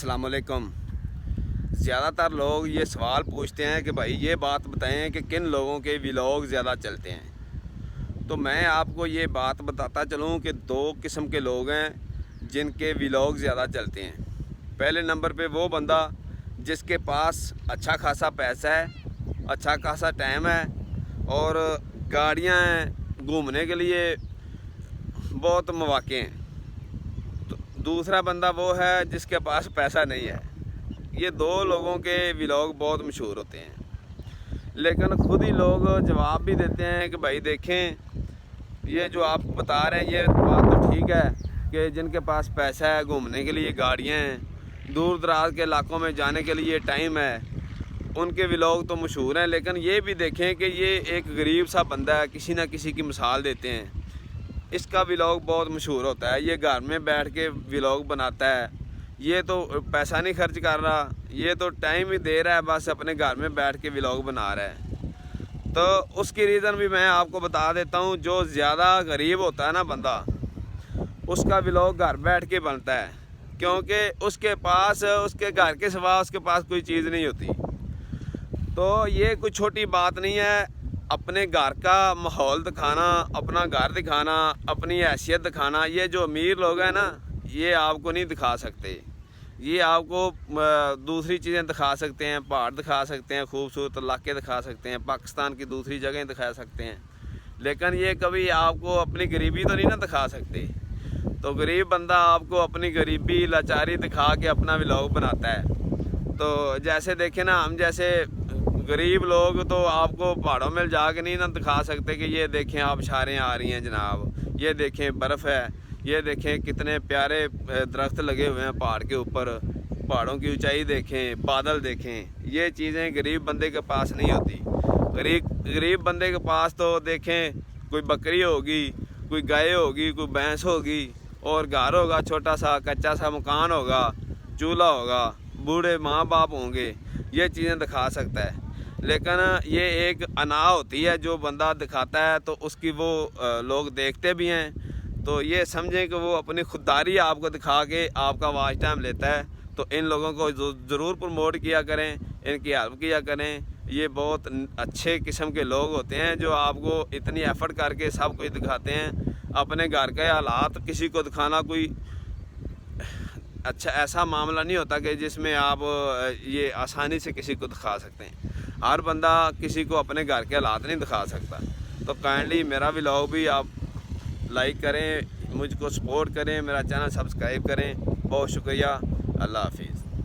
अस्सलाम वालेकुम। ज़्यादातर लोग ये सवाल पूछते हैं कि भाई ये बात बताएं कि किन लोगों के व्लॉग ज़्यादा चलते हैं। तो मैं आपको ये बात बताता चलूँ कि दो किस्म के लोग हैं जिनके व्लॉग ज़्यादा चलते हैं। पहले नंबर पे वो बंदा जिसके पास अच्छा खासा पैसा है, अच्छा खासा टाइम है और गाड़ियाँ हैं, घूमने के लिए बहुत मौके हैं। दूसरा बंदा वो है जिसके पास पैसा नहीं है। ये दो लोगों के व्लॉग बहुत मशहूर होते हैं, लेकिन खुद ही लोग जवाब भी देते हैं कि भाई देखें, ये जो आप बता रहे हैं ये बात तो ठीक है कि जिनके पास पैसा है, घूमने के लिए गाड़ियाँ हैं, दूर दराज के इलाकों में जाने के लिए टाइम है, उनके व्लॉग तो मशहूर हैं। लेकिन ये भी देखें कि ये एक गरीब सा बंदा है, किसी न किसी की मिसाल देते हैं, इसका व्लॉग बहुत मशहूर होता है। ये घर में बैठ के व्लॉग बनाता है, ये तो पैसा नहीं खर्च कर रहा, ये तो टाइम ही दे रहा है, बस अपने घर में बैठ के व्लॉग बना रहा है। तो उसकी रीज़न भी मैं आपको बता देता हूँ। जो ज़्यादा गरीब होता है ना बंदा, उसका व्लॉग घर बैठ के बनता है, क्योंकि उसके पास उसके घर के सिवा उसके पास कोई चीज़ नहीं होती। तो ये कोई छोटी बात नहीं है। अपने घर का माहौल दिखाना, अपना घर दिखाना, अपनी हैसियत दिखाना, ये जो अमीर लोग हैं ना, ये आपको नहीं दिखा सकते। ये आपको दूसरी चीज़ें दिखा सकते हैं, पहाड़ दिखा सकते हैं, खूबसूरत इलाके दिखा सकते हैं, पाकिस्तान की दूसरी जगह दिखा सकते हैं, लेकिन ये कभी आपको अपनी गरीबी तो नहीं ना दिखा सकते। तो गरीब बंदा आपको अपनी गरीबी लाचारी दिखा के अपना व्लॉग बनाता है। तो जैसे देखें ना, हम जैसे गरीब लोग तो आपको पहाड़ों में जाके नहीं ना दिखा सकते कि ये देखें आबशारें आ रही हैं जनाब, ये देखें बर्फ़ है, ये देखें कितने प्यारे दरख्त लगे हुए हैं पहाड़ के ऊपर, पहाड़ों की ऊंचाई देखें, बादल देखें। ये चीज़ें गरीब बंदे के पास नहीं होती। गरीब बंदे के पास तो देखें कोई बकरी होगी, कोई गाय होगी, कोई भैंस होगी और घर होगा, छोटा सा कच्चा सा मकान होगा, चूल्हा होगा, बूढ़े माँ बाप होंगे, ये चीज़ें दिखा सकता है। लेकिन ये एक अना होती है जो बंदा दिखाता है, तो उसकी वो लोग देखते भी हैं। तो ये समझें कि वो अपनी खुददारी आपको दिखा के आपका वॉच टाइम लेता है। तो इन लोगों को ज़रूर प्रमोट किया करें, इनकी हेल्प किया करें। ये बहुत अच्छे किस्म के लोग होते हैं जो आपको इतनी एफ़र्ट करके सब कुछ दिखाते हैं। अपने घर के हालात किसी को दिखाना कोई अच्छा ऐसा मामला नहीं होता कि जिसमें आप ये आसानी से किसी को दिखा सकते हैं। हर बंदा किसी को अपने घर के हालात नहीं दिखा सकता। तो काइंडली मेरा व्लॉग भी आप लाइक करें, मुझको सपोर्ट करें, मेरा चैनल सब्सक्राइब करें। बहुत शुक्रिया। अल्लाह हाफिज़।